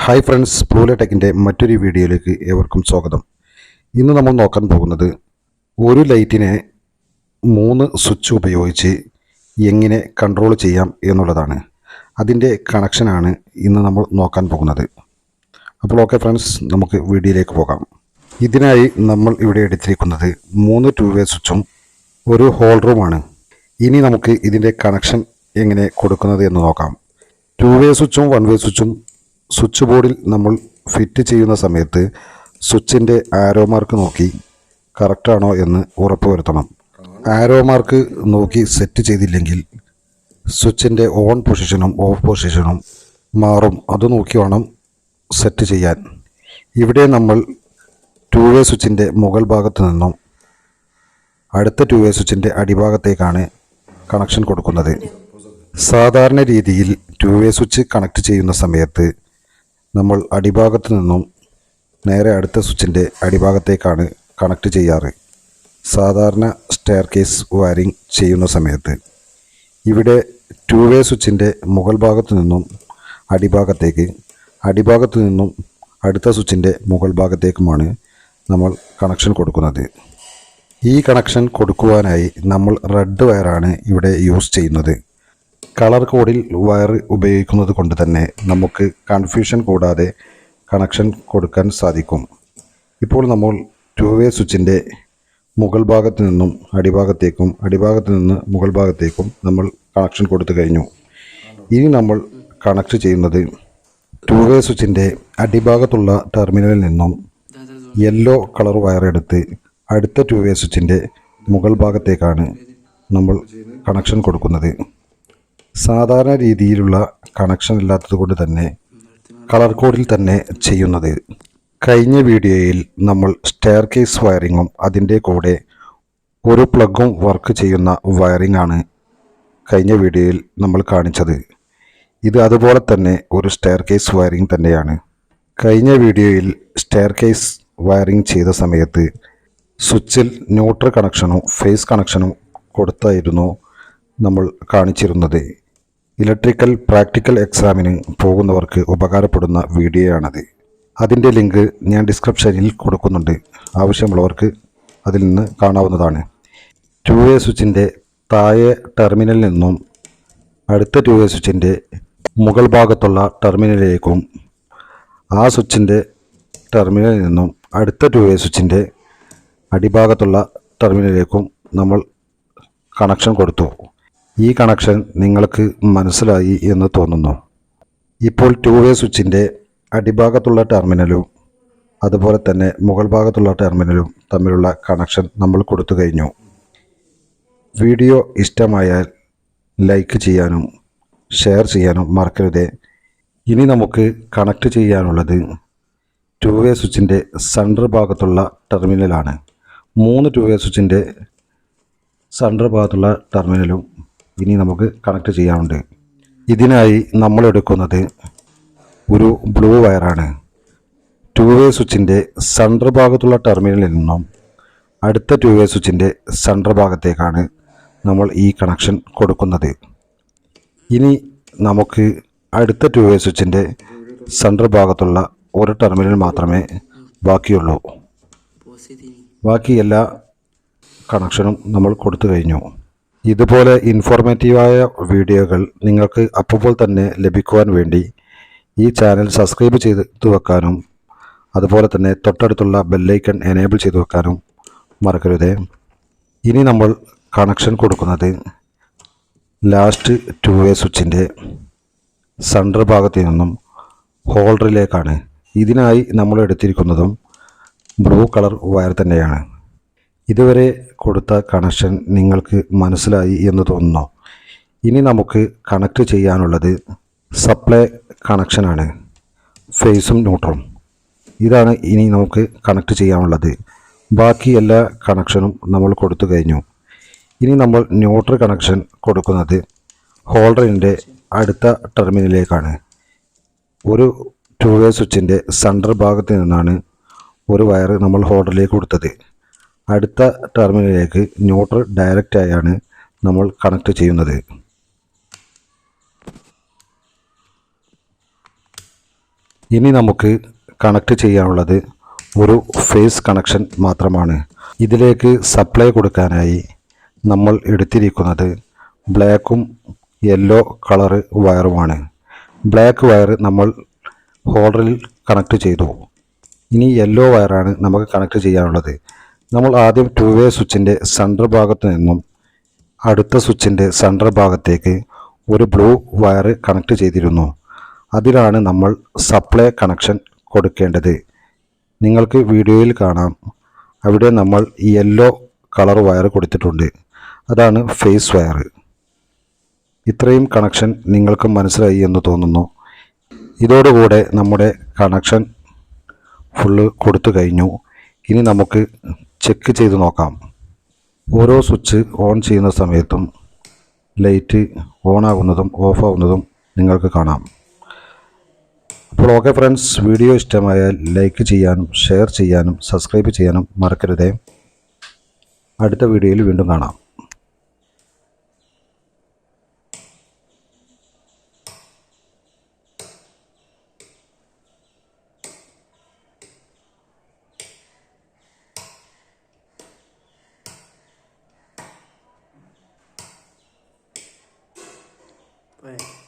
Hi friends, പ്ലൂലെ ടെക്കിൻ്റെ മറ്റൊരു വീഡിയോയിലേക്ക് ഏവർക്കും സ്വാഗതം. ഇന്ന് നമ്മൾ നോക്കാൻ പോകുന്നത് ഒരു ലൈറ്റിനെ 3 സ്വിച്ച് ഉപയോഗിച്ച് എങ്ങനെ കൺട്രോൾ ചെയ്യാം എന്നുള്ളതാണ്. അതിൻ്റെ കണക്ഷനാണ് ഇന്ന് നമ്മൾ നോക്കാൻ പോകുന്നത്. അപ്പോൾ ഓക്കെ ഫ്രണ്ട്സ്, നമുക്ക് വീഡിയോയിലേക്ക് പോകാം. ഇതിനായി നമ്മൾ ഇവിടെ എടുത്തിരിക്കുന്നത് 3 2-വേ സ്വിച്ചും ഒരു ഹോൾഡറുമാണ്. ഇനി നമുക്ക് ഇതിൻ്റെ കണക്ഷൻ എങ്ങനെ കൊടുക്കുന്നത് എന്ന് നോക്കാം. 2-വേ സ്വിച്ചും 1-വേ സ്വിച്ചും സ്വിച്ച് ബോർഡിൽ നമ്മൾ ഫിറ്റ് ചെയ്യുന്ന സമയത്ത് സ്വിച്ചിൻ്റെ ആരോ മാർക്ക് നോക്കി കറക്റ്റാണോ എന്ന് ഉറപ്പുവരുത്തണം. ആരോ മാർക്ക് നോക്കി സെറ്റ് ചെയ്തില്ലെങ്കിൽ സ്വിച്ചിൻ്റെ ഓൺ പൊസിഷനും ഓഫ് പൊസിഷനും മാറും. അത് നോക്കി വേണം സെറ്റ് ചെയ്യാൻ. ഇവിടെ നമ്മൾ 2-വേ സ്വിച്ചിൻ്റെ മുകൾ ഭാഗത്ത് നിന്നും അടുത്ത 2-വേ സ്വിച്ചിൻ്റെ അടിഭാഗത്തേക്കാണ് കണക്ഷൻ കൊടുക്കുന്നത്. സാധാരണ രീതിയിൽ 2-വേ സ്വിച്ച് കണക്ട് ചെയ്യുന്ന സമയത്ത് നമ്മൾ അടിഭാഗത്ത് നിന്നും നേരെ അടുത്ത സ്വിച്ചിൻ്റെ അടിഭാഗത്തേക്കാണ് കണക്ട് ചെയ്യാറ്. സാധാരണ സ്റ്റെയർ കേസ് വയറിംഗ് ചെയ്യുന്ന സമയത്ത് ഇവിടെ 2-വേ സ്വിച്ചിൻ്റെ മുകൾ ഭാഗത്തു നിന്നും അടിഭാഗത്ത് നിന്നും അടുത്ത സ്വിച്ചിൻ്റെ മുകൾ ഭാഗത്തേക്കുമാണ് നമ്മൾ കണക്ഷൻ കൊടുക്കുന്നത്. ഈ കണക്ഷൻ കൊടുക്കുവാനായി നമ്മൾ റെഡ് വയറാണ് ഇവിടെ യൂസ് ചെയ്യുന്നത്. കളർ കോഡിൽ വയർ ഉപയോഗിക്കുന്നത് കൊണ്ട് തന്നെ നമുക്ക് കൺഫ്യൂഷൻ കൂടാതെ കണക്ഷൻ കൊടുക്കാൻ സാധിക്കും. ഇപ്പോൾ നമ്മൾ 2-വേ സ്വിച്ചിൻ്റെ മുകൾ ഭാഗത്ത് നിന്നും അടിഭാഗത്തേക്കും അടിഭാഗത്ത് നിന്ന് മുകൾ ഭാഗത്തേക്കും നമ്മൾ കണക്ഷൻ കൊടുത്തു കഴിഞ്ഞു. ഇനി നമ്മൾ കണക്ട് ചെയ്യുന്നത് 2-വേ സ്വിച്ചിൻ്റെ അടിഭാഗത്തുള്ള ടെർമിനലിൽ നിന്നും യെല്ലോ കളർ വയർ എടുത്ത് അടുത്ത 2-വേ സ്വിച്ചിൻ്റെ മുകൾ ഭാഗത്തേക്കാണ് നമ്മൾ കണക്ഷൻ കൊടുക്കുന്നത്. സാധാരണ രീതിയിലുള്ള കണക്ഷൻ ഇല്ലാത്തത് കൊണ്ട് തന്നെ കളർ കോഡിൽ തന്നെ ചെയ്യുന്നത്. കഴിഞ്ഞ വീഡിയോയിൽ നമ്മൾ സ്റ്റെയർ കേസ് വയറിങ്ങും അതിൻ്റെ കൂടെ ഒരു പ്ലഗും വർക്ക് ചെയ്യുന്ന വയറിംഗ് ആണ് കഴിഞ്ഞ വീഡിയോയിൽ നമ്മൾ കാണിച്ചത്. ഇത് അതുപോലെ തന്നെ ഒരു സ്റ്റെയർ കേസ് വയറിംഗ് തന്നെയാണ്. കഴിഞ്ഞ വീഡിയോയിൽ സ്റ്റെയർ കേസ് വയറിംഗ് ചെയ്ത സമയത്ത് സ്വിച്ചിൽ ന്യൂട്രൽ കണക്ഷനും ഫേസ് കണക്ഷനും കൊടുത്തായിരുന്നു നമ്മൾ കാണിച്ചിരുന്നത്. ഇലക്ട്രിക്കൽ പ്രാക്ടിക്കൽ എക്സാമിന് പോകുന്നവർക്ക് ഉപകാരപ്പെടുന്ന വീഡിയോയാണത്. അതിൻ്റെ ലിങ്ക് ഞാൻ ഡിസ്ക്രിപ്ഷനിൽ കൊടുക്കുന്നുണ്ട്. ആവശ്യമുള്ളവർക്ക് അതിൽ നിന്ന് കാണാവുന്നതാണ്. 2-വേ സ്വിച്ചിൻ്റെ താഴെ ടെർമിനലിൽ നിന്നും അടുത്ത 2-വേ സ്വിച്ചിൻ്റെ മുകൾ ഭാഗത്തുള്ള ടെർമിനലിലേക്കും ആ സ്വിച്ചിൻ്റെ ടെർമിനലിൽ നിന്നും അടുത്ത 2-വേ സ്വിച്ചിൻ്റെ അടിഭാഗത്തുള്ള ടെർമിനലിലേക്കും നമ്മൾ കണക്ഷൻ കൊടുത്തു. ഈ കണക്ഷൻ നിങ്ങൾക്ക് മനസ്സിലായി എന്ന് തോന്നുന്നു. ഇപ്പോൾ 2-വേ സ്വിച്ചിൻ്റെ അടിഭാഗത്തുള്ള ടെർമിനലും അതുപോലെ തന്നെ മുകൾ ഭാഗത്തുള്ള ടെർമിനലും തമ്മിലുള്ള കണക്ഷൻ നമ്മൾ കൊടുത്തു കഴിഞ്ഞു. വീഡിയോ ഇഷ്ടമായാൽ ലൈക്ക് ചെയ്യാനും ഷെയർ ചെയ്യാനും മറക്കരുത്. ഇനി നമുക്ക് കണക്ട് ചെയ്യാനുള്ളത് 2-വേ സ്വിച്ചിൻ്റെ സെൻറ്റർ ഭാഗത്തുള്ള ടെർമിനലാണ്. 3 2-വേ സ്വിച്ചിൻ്റെ സെൻറ്റർ ഭാഗത്തുള്ള ടെർമിനലും ഇനി നമുക്ക് കണക്ട് ചെയ്യാനുണ്ട്. ഇതിനായി നമ്മൾ എടുക്കുന്നത് ഒരു ബ്ലൂ വയറാണ്. 2-വേ സ്വിച്ചിൻ്റെ സെൻറ്റർ ഭാഗത്തുള്ള ടെർമിനലിൽ നിന്നും അടുത്ത 2-വേ സ്വിച്ചിൻ്റെ സെൻറ്റർ ഭാഗത്തേക്കാണ് നമ്മൾ ഈ കണക്ഷൻ കൊടുക്കുന്നത്. ഇനി നമുക്ക് അടുത്ത 2-വേ സ്വിച്ചിൻ്റെ സെൻറ്റർ ഭാഗത്തുള്ള ഒരു ടെർമിനൽ മാത്രമേ ബാക്കിയുള്ളൂ. ബാക്കി എല്ലാ കണക്ഷനും നമ്മൾ കൊടുത്തു കഴിഞ്ഞു. ഇതുപോലെ ഇൻഫോർമേറ്റീവായ വീഡിയോകൾ നിങ്ങൾക്ക് അപ്പോൾ തന്നെ ലഭിക്കുവാൻ വേണ്ടി ഈ ചാനൽ സബ്സ്ക്രൈബ് ചെയ്ത് വെക്കാനും അതുപോലെ തന്നെ തൊട്ടടുത്തുള്ള ബെല്ലൈക്കൺ എനേബിൾ ചെയ്ത് വെക്കാനും മറക്കരുത്. ഇനി നമ്മൾ കണക്ഷൻ കൊടുക്കുന്നത് ലാസ്റ്റ് 2-വേ സ്വിച്ചിൻ്റെ സെൻറ്റർ ഭാഗത്തു നിന്നും ഹോൾഡറിലേക്കാണ്. ഇതിനായി നമ്മൾ എടുത്തിരിക്കുന്നതും ബ്ലൂ കളർ വയർ തന്നെയാണ്. ഇതുവരെ കൊടുത്ത കണക്ഷൻ നിങ്ങൾക്ക് മനസ്സിലായി എന്ന് തോന്നുന്നു. ഇനി നമുക്ക് കണക്ട് ചെയ്യാനുള്ളത് സപ്ലൈ കണക്ഷനാണ്. ഫേസും ന്യൂട്രലും ഇതാണ് ഇനി നമുക്ക് കണക്ട് ചെയ്യാനുള്ളത്. ബാക്കി എല്ലാ കണക്ഷനും നമ്മൾ കൊടുത്തു കഴിഞ്ഞു. ഇനി നമ്മൾ ന്യൂട്രൽ കണക്ഷൻ കൊടുക്കുന്നത് ഹോൾഡറിൻ്റെ അടുത്ത ടെർമിനലിലേക്കാണ്. ഒരു 2-വേ സ്വിച്ചിൻ്റെ സെൻറ്റർ ഭാഗത്ത് നിന്നാണ് ഒരു വയർ നമ്മൾ ഹോൾഡറിലേക്ക് കൊടുത്തത്. അടുത്ത ടെർമിനലിലേക്ക് ന്യൂട്രൽ ഡയറക്റ്റായാണ് നമ്മൾ കണക്ട് ചെയ്യുന്നത്. ഇനി നമുക്ക് കണക്ട് ചെയ്യാനുള്ളത് ഒരു ഫേസ് കണക്ഷൻ മാത്രമാണ്. ഇതിലേക്ക് സപ്ലൈ കൊടുക്കാനായി നമ്മൾ എടുത്തിരിക്കുന്നത് ബ്ലാക്കും യെല്ലോ കളറ് വയറുമാണ്. ബ്ലാക്ക് വയർ നമ്മൾ ഹോൾഡറിൽ കണക്ട് ചെയ്തു. ഇനി യെല്ലോ വയറാണ് നമുക്ക് കണക്ട് ചെയ്യാനുള്ളത്. നമ്മൾ ആദ്യം 2 വേ സ്വിച്ചിൻ്റെ സെൻറ്റർ ഭാഗത്ത് നിന്നും അടുത്ത സ്വിച്ചിൻ്റെ സെൻറ്റർ ഭാഗത്തേക്ക് ഒരു ബ്ലൂ വയർ കണക്ട് ചെയ്തിരുന്നു. അതിലാണ് നമ്മൾ സപ്ലൈ കണക്ഷൻ കൊടുക്കേണ്ടത്. നിങ്ങൾക്ക് വീഡിയോയിൽ കാണാം, അവിടെ നമ്മൾ യെല്ലോ കളർ വയർ കൊടുത്തിട്ടുണ്ട്. അതാണ് ഫേസ് വയർ. ഇത്രയും കണക്ഷൻ നിങ്ങൾക്ക് മനസ്സിലായി എന്ന് തോന്നുന്നു. ഇതോടുകൂടെ നമ്മുടെ കണക്ഷൻ ഫുള്ള് കൊടുത്തു കഴിഞ്ഞു. ഇനി നമുക്ക് ചെക്ക് ചെയ്ത് നോക്കാം. ഓരോ സ്വിച്ച് ഓൺ ചെയ്യുന്ന സമയത്തും ലൈറ്റ് ഓൺ ആകുന്നതും ഓഫ് ആകുന്നതും നിങ്ങൾക്ക് കാണാം. അപ്പോൾ ഓക്കെ ഫ്രണ്ട്സ്, വീഡിയോ ഇഷ്ടമായാൽ ലൈക്ക് ചെയ്യാനും ഷെയർ ചെയ്യാനും സബ്സ്ക്രൈബ് ചെയ്യാനും മറക്കരുതേ. അടുത്ത വീഡിയോയിൽ വീണ്ടും കാണാം. Right.